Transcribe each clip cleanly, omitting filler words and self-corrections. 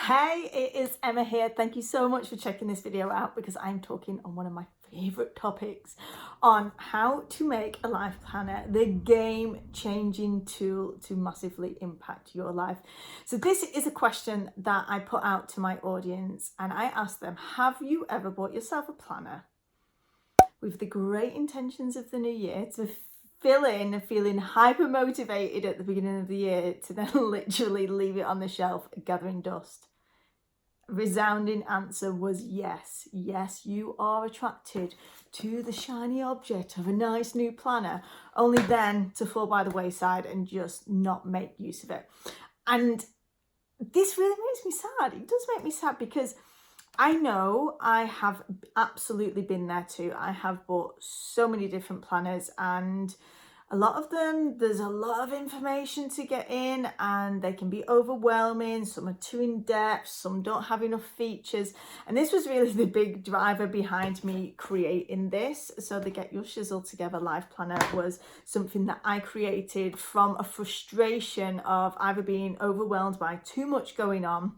Hey, it is Emma here. Thank you so much for checking this video out because I'm talking on one of my favorite topics on how to make a life planner, the game-changing tool to massively impact your life. So this is a question that I put out to my audience and I asked them, have you ever bought yourself a planner with the great intentions of the new year to fill in feeling hyper motivated at the beginning of the year to then literally leave it on the shelf gathering dust? Resounding answer was yes. Yes, you are attracted to the shiny object of a nice new planner, only then to fall by the wayside and just not make use of it. And this really makes me sad. It does make me sad because I know I have absolutely been there too. I have bought so many different planners and a lot of them, there's a lot of information to get in and they can be overwhelming. Some are too in depth, some don't have enough features. And this was really the big driver behind me creating this. So the Get Your Shizzle Together Life Planner was something that I created from a frustration of either being overwhelmed by too much going on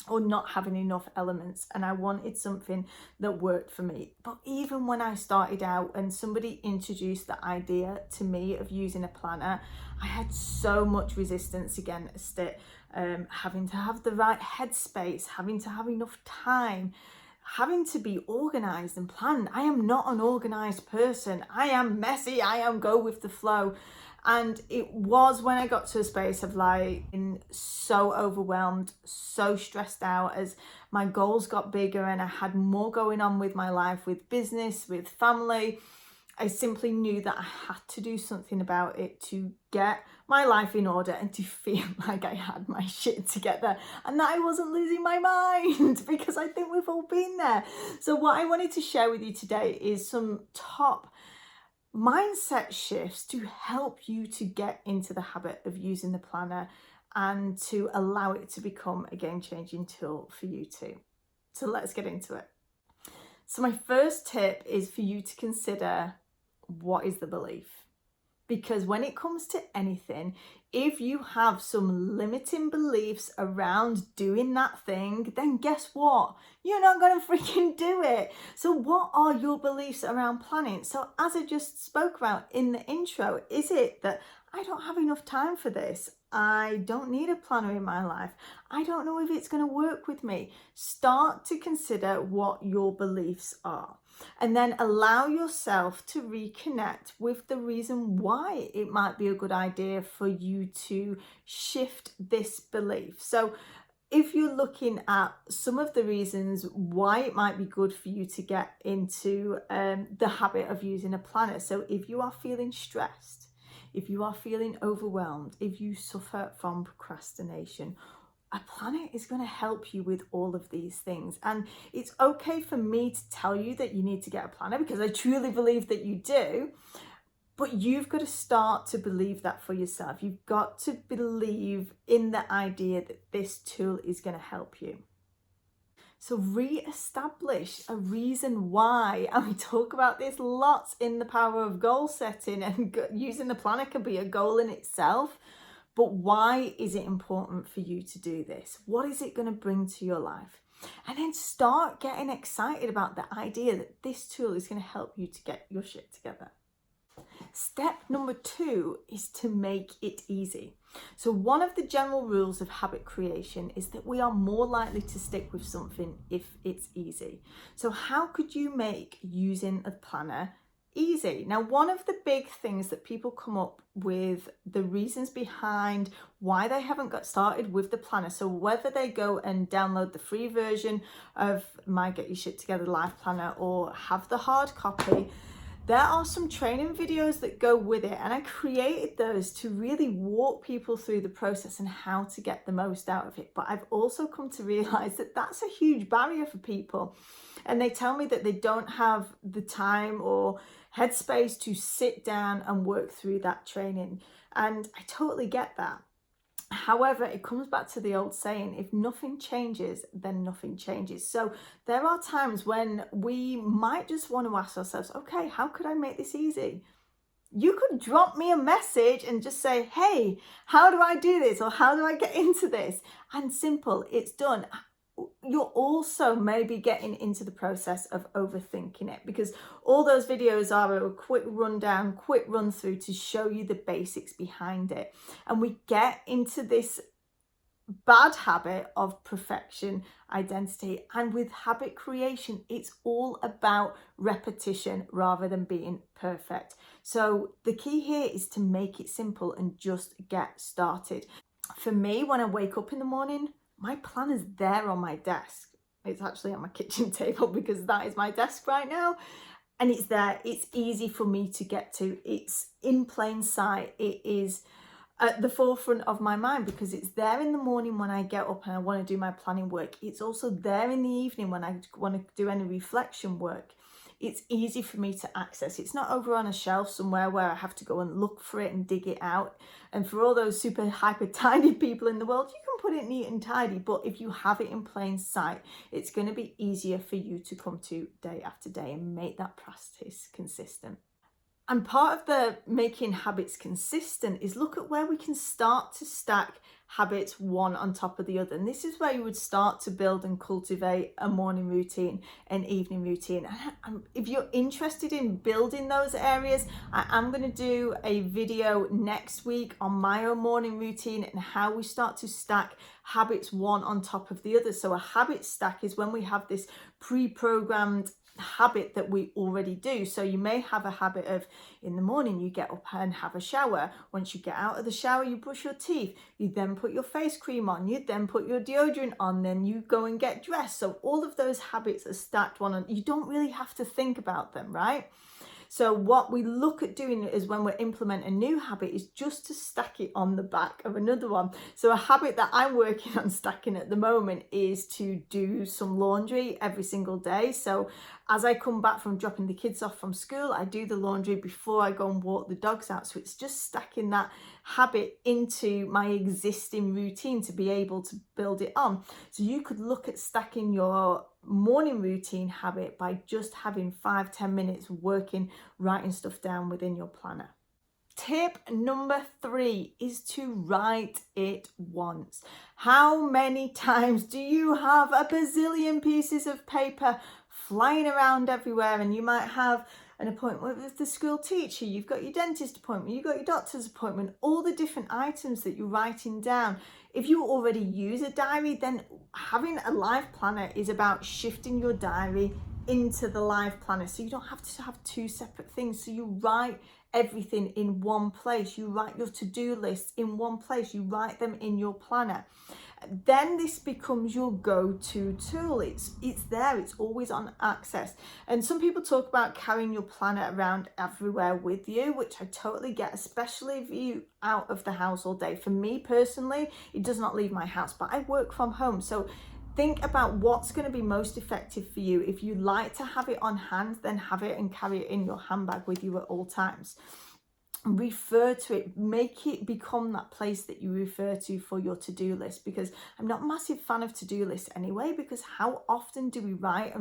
or not having enough elements, and I wanted something that worked for me. But even when I started out and somebody introduced the idea to me of using a planner, I had so much resistance against it, having to have the right headspace, having to have enough time, having to be organized and planned. I am not an organized person. I am messy. I am go with the flow. And it was when I got to a space of like being so overwhelmed, so stressed out as my goals got bigger and I had more going on with my life, with business, with family. I simply knew that I had to do something about it to get my life in order and to feel like I had my shit together and that I wasn't losing my mind, because I think we've all been there. So what I wanted to share with you today is some top mindset shifts to help you to get into the habit of using the planner and to allow it to become a game-changing tool for you too. So let's get into it. So my first tip is for you to consider, what is the belief? Because when it comes to anything, if you have some limiting beliefs around doing that thing, then guess what? You're not going to freaking do it. So what are your beliefs around planning? So as I just spoke about in the intro, is it that I don't have enough time for this? I don't need a planner in my life. I don't know if it's going to work with me. Start to consider what your beliefs are and then allow yourself to reconnect with the reason why it might be a good idea for you to shift this belief. So if you're looking at some of the reasons why it might be good for you to get into the habit of using a planner. So if you are feeling stressed, if you are feeling overwhelmed, if you suffer from procrastination, a planner is going to help you with all of these things. And it's okay for me to tell you that you need to get a planner because I truly believe that you do. But you've got to start to believe that for yourself. You've got to believe in the idea that this tool is going to help you. So re-establish a reason why, and we talk about this lots in the power of goal setting, and using the planner can be a goal in itself. But why is it important for you to do this? What is it going to bring to your life? And then start getting excited about the idea that this tool is going to help you to get your shit together. Step number 2 is to make it easy. So one of the general rules of habit creation is that we are more likely to stick with something if it's easy. So how could you make using a planner easy? Now, one of the big things that people come up with, the reasons behind why they haven't got started with the planner, so whether they go and download the free version of my Get Your Shit Together Life Planner or have the hard copy, there are some training videos that go with it, and I created those to really walk people through the process and how to get the most out of it. But I've also come to realize that that's a huge barrier for people, and they tell me that they don't have the time or headspace to sit down and work through that training, and I totally get that. However, it comes back to the old saying, if nothing changes, then nothing changes. So there are times when we might just want to ask ourselves, okay, how could I make this easy? you could drop me a message and just say, hey, how do I do this? Or how do I get into this? And simple, it's done. You're also maybe getting into the process of overthinking it, because all those videos are a quick rundown, quick run through to show you the basics behind it. And we get into this bad habit of perfection identity, and with habit creation it's all about repetition rather than being perfect. So the key here is to make it simple and just get started. For me, when I wake up in the morning, my planner's there on my desk. It's actually on my kitchen table because that is my desk right now, and it's there. It's easy for me to get to. It's in plain sight. It is at the forefront of my mind because it's there in the morning when I get up and I want to do my planning work. It's also there in the evening when I want to do any reflection work. It's easy for me to access. It's not over on a shelf somewhere where I have to go and look for it and dig it out. And for all those super hyper tidy people in the world, you can put it neat and tidy, but if you have it in plain sight, it's going to be easier for you to come to day after day and make that practice consistent. And part of the making habits consistent is look at where we can start to stack habits one on top of the other. And this is where you would start to build and cultivate a morning routine, an evening routine. And if you're interested in building those areas, I am going to do a video next week on my own morning routine and how we start to stack habits one on top of the other. So a habit stack is when we have this pre-programmed habit that we already do. So you may have a habit of in the morning you get up and have a shower. Once you get out of the shower, you brush your teeth, you then put your face cream on, you then put your deodorant on, then you go and get dressed. So all of those habits are stacked one on. You don't really have to think about them, right? So what we look at doing is when we implement a new habit is just to stack it on the back of another one. So a habit that I'm working on stacking at the moment is to do some laundry every single day. So as I come back from dropping the kids off from school, I do the laundry before I go and walk the dogs out. So it's just stacking that habit into my existing routine to be able to build it on. So you could look at stacking your morning routine habit by just having 5-10 minutes working, writing stuff down within your planner. Tip number 3 is to write it once. How many times do you have a bazillion pieces of paper flying around everywhere, and you might have an appointment with the school teacher, you've got your dentist appointment, you've got your doctor's appointment, all the different items that you're writing down. If you already use a diary, then having a life planner is about shifting your diary into the life planner. So you don't have to have two separate things. So you write everything in one place. You write your to-do list in one place. You write them in your planner. Then this becomes your go-to tool. It's there, it's always on access. And some people talk about carrying your planner around everywhere with you, which I totally get, especially if you out of the house all day. For me personally, it does not leave my house, but I work from home. So think about what's going to be most effective for you. If you like to have it on hand, then have it and carry it in your handbag with you at all times. Refer to it, make it become that place that you refer to for your to-do list, because I'm not a massive fan of to-do lists anyway, because how often do we write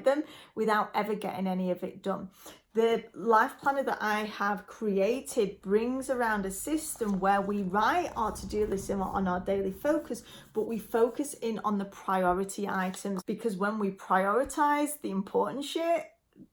them without ever getting any of it done? The life planner that I have created brings around a system where we write our to-do list on our daily focus, but we focus in on the priority items, because when we prioritize the important shit,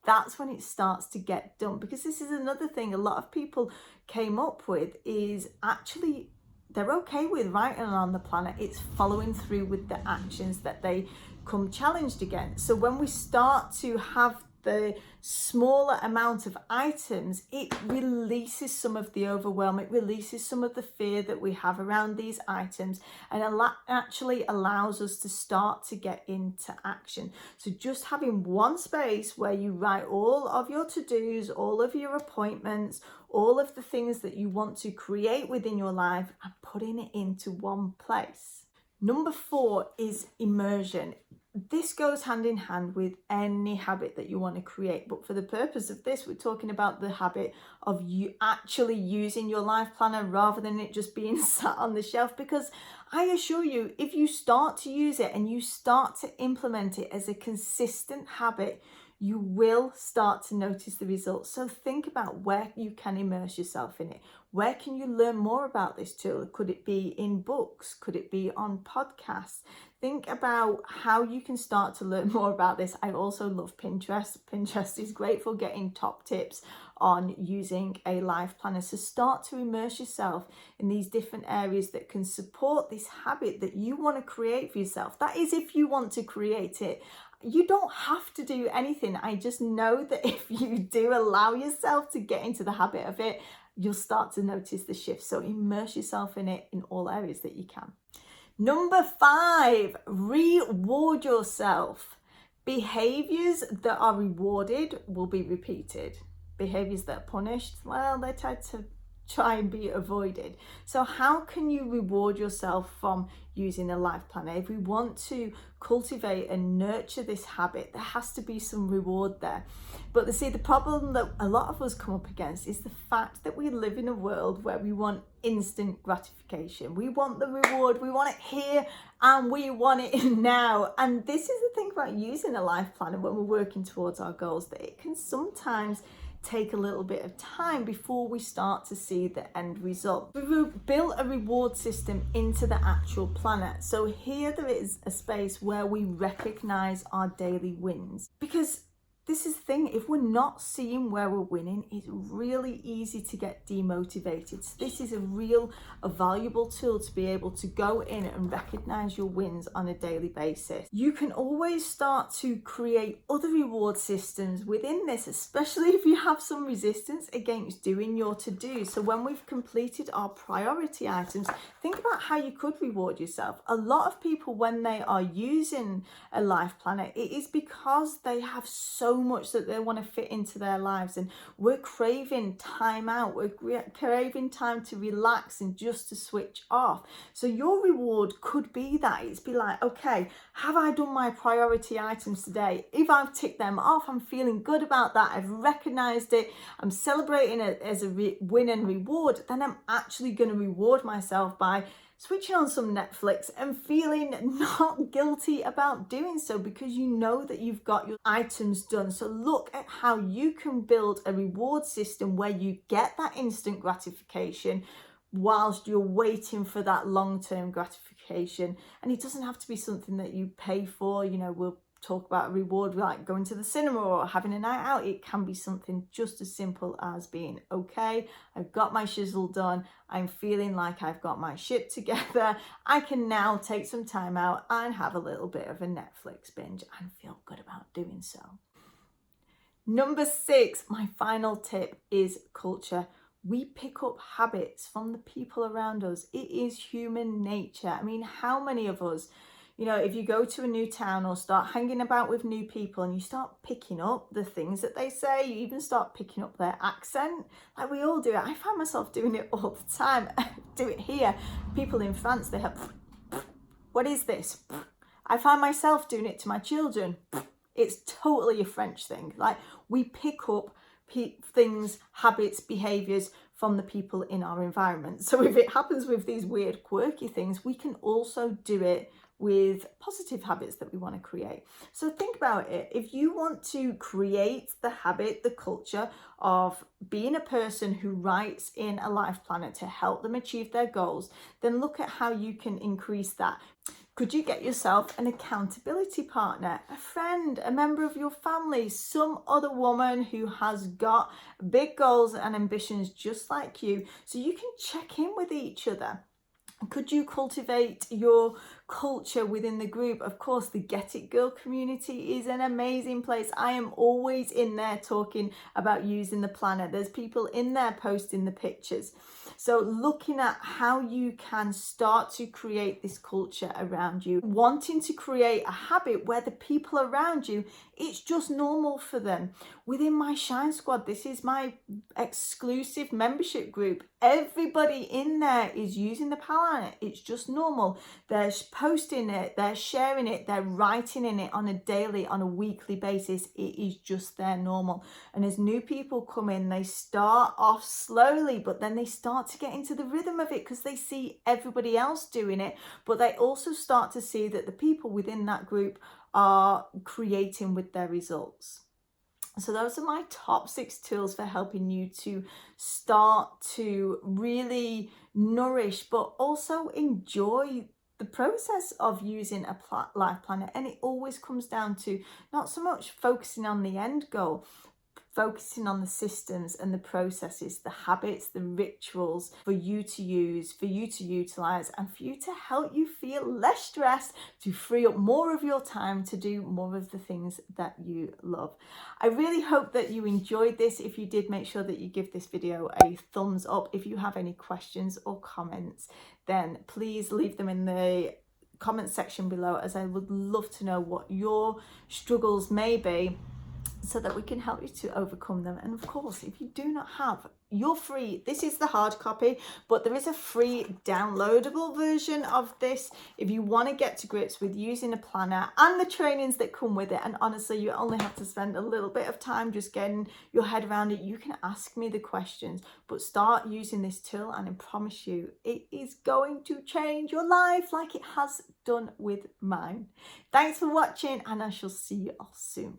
that's when it starts to get done. Because this is another thing a lot of people came up with, is actually they're okay with writing on the planner. It's following through with the actions that they come challenged against. So when we start to have the smaller amount of items, it releases some of the overwhelm, it releases some of the fear that we have around these items, and actually allows us to start to get into action. So just having one space where you write all of your to-dos, all of your appointments, all of the things that you want to create within your life, and putting it into one place. Number 4 is immersion. This goes hand in hand with any habit that you want to create, but for the purpose of this, we're talking about the habit of you actually using your life planner rather than it just being sat on the shelf. Because I assure you, if you start to use it and you start to implement it as a consistent habit, you will start to notice the results. So think about where you can immerse yourself in it. Where can you learn more about this tool? Could it be in books? Could it be on podcasts? Think about how you can start to learn more about this. I also love Pinterest. Pinterest is great for getting top tips on using a life planner. So start to immerse yourself in these different areas that can support this habit that you want to create for yourself. That is, if you want to create it. You don't have to do anything. I just know that if you do allow yourself to get into the habit of it, you'll start to notice the shift. So immerse yourself in it in all areas that you can. Number 5, reward yourself. Behaviors that are rewarded will be repeated. Behaviors that are punished, well, they tend to try and be avoided. So how can you reward yourself from using a life planner? If we want to cultivate and nurture this habit, there has to be some reward there. But see, the problem that a lot of us come up against is the fact that we live in a world where we want instant gratification. We want the reward, we want it here, and we want it now. And this is the thing about using a life planner when we're working towards our goals, that it can sometimes take a little bit of time before we start to see the end result. We've built a reward system into the actual planner. So here there is a space where we recognize our daily wins, because this is the thing, if we're not seeing where we're winning, it's really easy to get demotivated. So this is a valuable tool to be able to go in and recognize your wins on a daily basis. You can always start to create other reward systems within this, especially if you have some resistance against doing your to-do. So when we've completed our priority items, think about how you could reward yourself. A lot of people, when they are using a life planner, it is because they have so much that they want to fit into their lives, and we're craving time out, we're craving time to relax and just to switch off. So your reward could be that. It's be like, okay, have I done my priority items today? If I've ticked them off, I'm feeling good about that, I've recognized it, I'm celebrating it as a win and reward, then I'm actually going to reward myself by switching on some Netflix and feeling not guilty about doing so, because you know that you've got your items done. So look at how you can build a reward system where you get that instant gratification whilst you're waiting for that long-term gratification. And it doesn't have to be something that you pay for. You know, we'll talk about a reward like going to the cinema or having a night out. It can be something just as simple as being, okay, I've got my shizzle done, I'm feeling like I've got my shit together, I can now take some time out and have a little bit of a Netflix binge and feel good about doing so. Number 6, my final tip, is culture. We pick up habits from the people around us. It is human nature. I mean, how many of us, you know, if you go to a new town or start hanging about with new people and you start picking up the things that they say, you even start picking up their accent, like we all do it. I find myself doing it all the time. I do it here. People in France, they have, what is this? I find myself doing it to my children. It's totally a French thing. Like, we pick up things, habits, behaviors from the people in our environment. So if it happens with these weird, quirky things, we can also do it with positive habits that we want to create. So think about it. If you want to create the habit, the culture of being a person who writes in a life planner to help them achieve their goals, then look at how you can increase that. Could you get yourself an accountability partner, a friend, a member of your family, some other woman who has got big goals and ambitions just like you, so you can check in with each other? Could you cultivate your culture within the group? Of course, the Get It Girl community is an amazing place. I am always in there talking about using the planner. There's people in there posting the pictures. So looking at how you can start to create this culture around you, wanting to create a habit where the people around you, it's just normal for them. Within my Shine Squad, this is my exclusive membership group. Everybody in there is using the planner. It's just normal. They're posting it, they're sharing it, they're writing in it on a daily, on a weekly basis. It is just their normal. And as new people come in, they start off slowly, but then they start to get into the rhythm of it because they see everybody else doing it. But they also start to see that the people within that group are creating with their results. So those are my top 6 tools for helping you to start to really nourish, but also enjoy the process of using a life planner. And it always comes down to not so much focusing on the end goal, focusing on the systems and the processes, the habits, the rituals for you to use, for you to utilize, and for you to help you feel less stressed, to free up more of your time to do more of the things that you love. I really hope that you enjoyed this. If you did, make sure that you give this video a thumbs up. If you have any questions or comments, then please leave them in the comment section below, as I would love to know what your struggles may be, so that we can help you to overcome them. And of course, if you do not have, you're free. This is the hard copy, but there is a free downloadable version of this if you want to get to grips with using a planner and the trainings that come with it. And honestly, you only have to spend a little bit of time just getting your head around it. You can ask me the questions, but start using this tool, and I promise you it is going to change your life like it has done with mine. Thanks for watching, and I shall see you all soon.